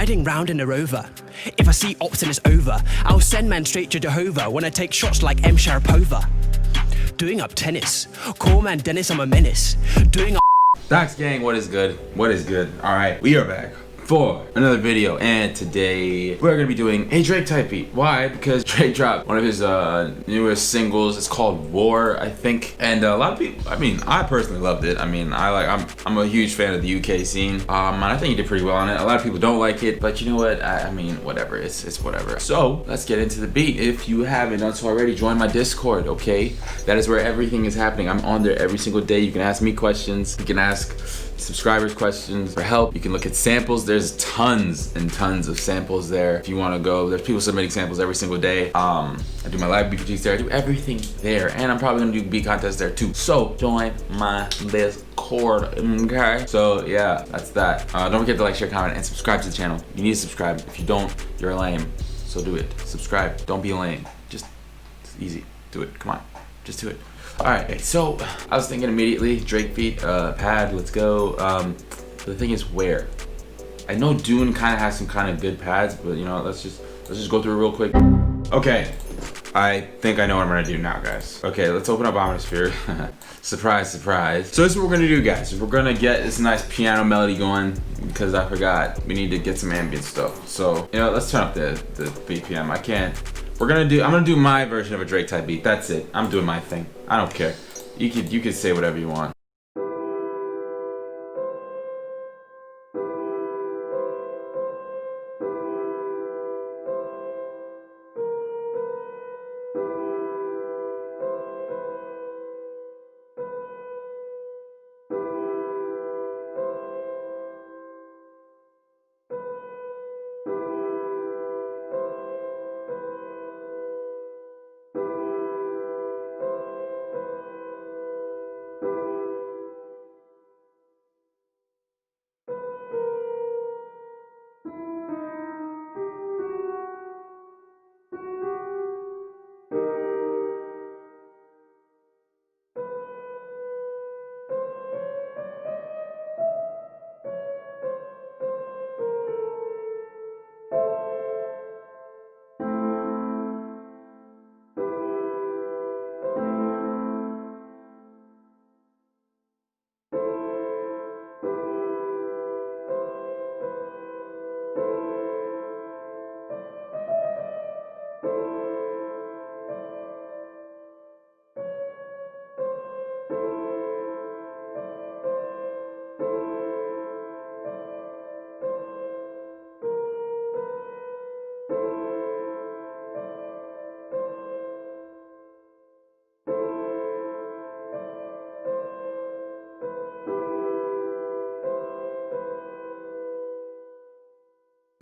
riding round in a Rover. If I see ops and it's over, I'll send man straight to Jehovah when I take shots like M. Sharapova. Doing up tennis, call man Dennis, I'm a menace. Doing up Docs gang, what is good? What is good? Alright, we are back for another video, and today we're gonna be doing a Drake type beat. Why? Because Drake dropped one of his newest singles. It's called War, I think, and a lot of people, I personally loved it. I'm a huge fan of the UK scene, and I think he did pretty well on it. A lot of people don't like it, but you know what? Whatever. It's whatever. So let's get into the beat. If you haven't done so already, join my Discord. Okay, that is where everything is happening. I'm on there every single day. You can ask me questions. You can ask subscribers questions for help. You can look at samples. There's tons and tons of samples there if you want to go. There's people submitting samples every single day. I do my live BPGs there. I do everything there, and I'm probably gonna do beat contests there too. So join my Discord. Okay, so yeah, that's that. Don't forget to like, share, comment, and subscribe to the channel. You need to subscribe. If you don't, you're lame. So do it. Subscribe. Don't be lame. It's easy. Do it. Come on, just do it. Alright, so I was thinking immediately, Drake beat, pad, let's go. The thing is, where? I know Dune kind of has some kind of good pads, but you know, let's just go through it real quick. Okay, I think I know what I'm gonna do now, guys. Okay, let's open up Omnisphere. Surprise, surprise. So this is what we're gonna do, guys. We're gonna get this nice piano melody going, because I forgot, we need to get some ambient stuff. So, you know, let's turn up the BPM. I'm gonna do my version of a Drake type beat. That's it. I'm doing my thing. I don't care. You could say whatever you want.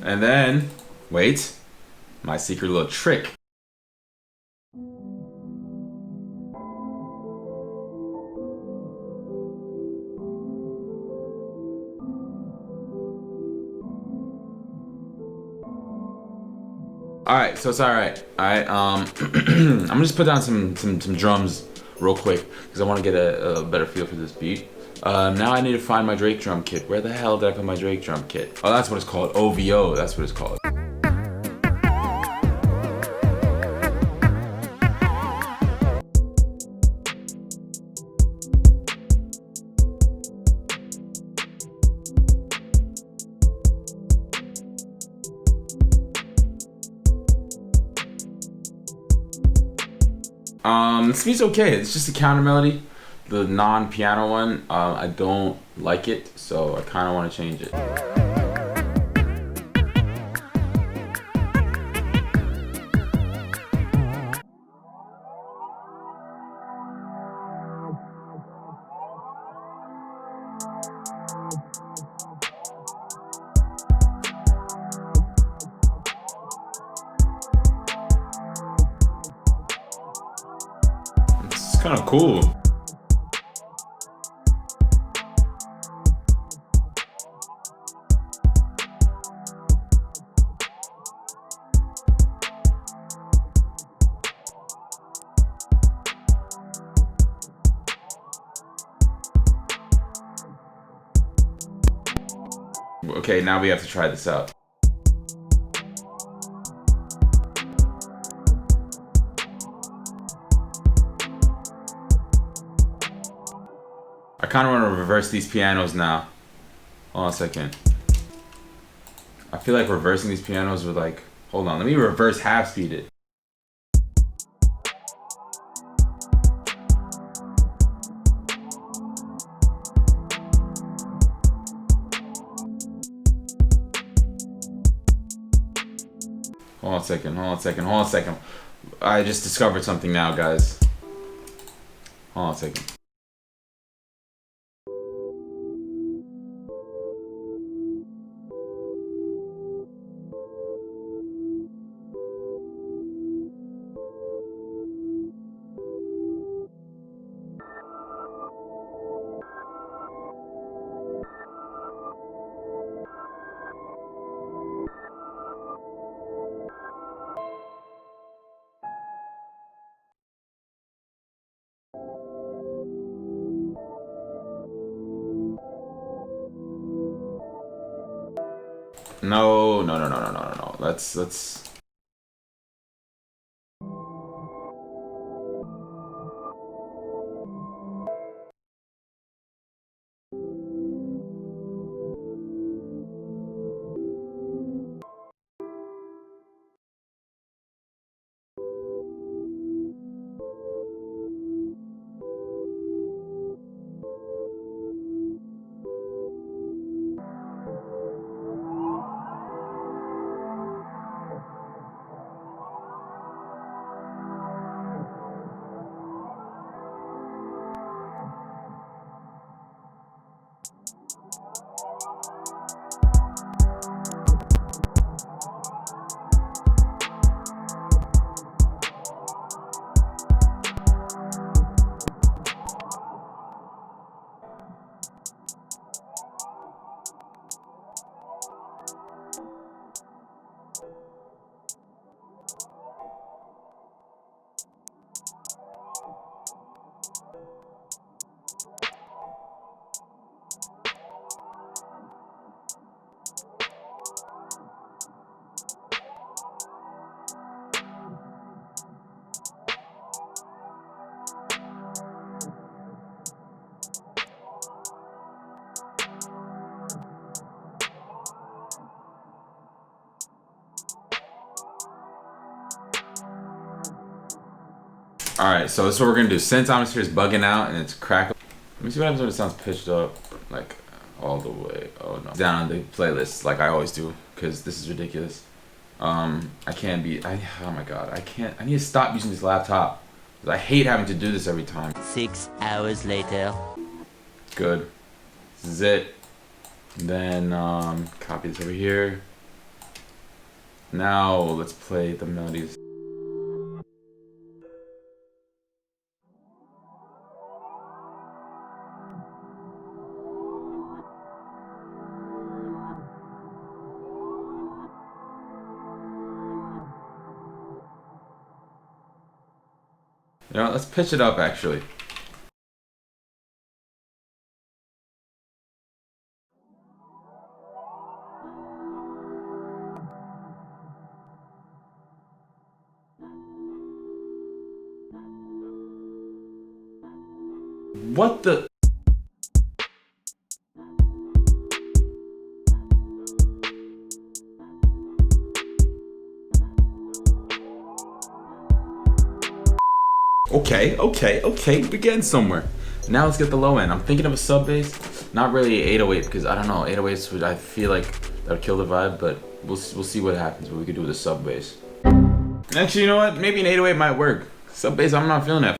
And then, wait, my secret little trick. Alright, so it's alright. Alright, I'm gonna just put down some drums real quick, because I want to get a better feel for this beat. Now I need to find my Drake drum kit. Where the hell did I put my Drake drum kit? Oh, that's what it's called. OVO, that's what it's called. This beat's okay. It's just a counter melody. The non-piano one, I don't like it, so I kind of want to change it. It's kind of cool. Okay, now we have to try this out. kind of want to reverse these pianos now. Hold on a second. I feel like reversing these pianos would like... Hold on, let me reverse half speed it. Hold on a second, hold on a second, hold on a second. I just discovered something now, guys. Hold on a second. No. Let's. Alright, so this is what we're gonna do. Since Atmosphere is bugging out and it's crackling. Let me see what happens when it sounds pitched up, like all the way. Oh no. Down on the playlist, like I always do, because this is ridiculous. Oh my god, I need to stop using this laptop. I hate having to do this every time. 6 hours later. Good. This is it. And then, copy this over here. Now, let's play the melodies. You know, let's pitch it up actually. What the? Okay, we're getting somewhere. Now let's get the low end. I'm thinking of a sub bass, not really 808 because I don't know, 808s would, I feel like that would kill the vibe, but we'll see what happens, what we could do with a sub bass. Actually, you know what? Maybe an 808 might work. Sub bass, I'm not feeling that.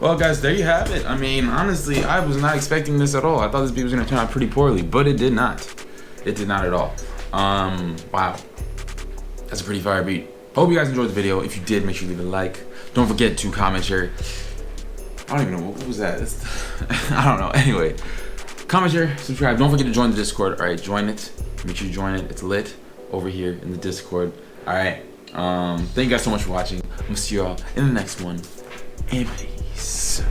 Well, guys, there you have it. I mean, honestly, I was not expecting this at all. I thought this beat was gonna turn out pretty poorly, but it did not. It did not at all. Wow. That's a pretty fire beat. Hope you guys enjoyed the video. If you did, make sure you leave a like. Don't forget to comment, share. I don't even know, what was that? I don't know. Anyway, comment, share, subscribe. Don't forget to join the Discord. All right, join it. Make sure you join it. It's lit over here in the Discord. All right. Thank you guys so much for watching. I'm gonna see you all in the next one. And peace.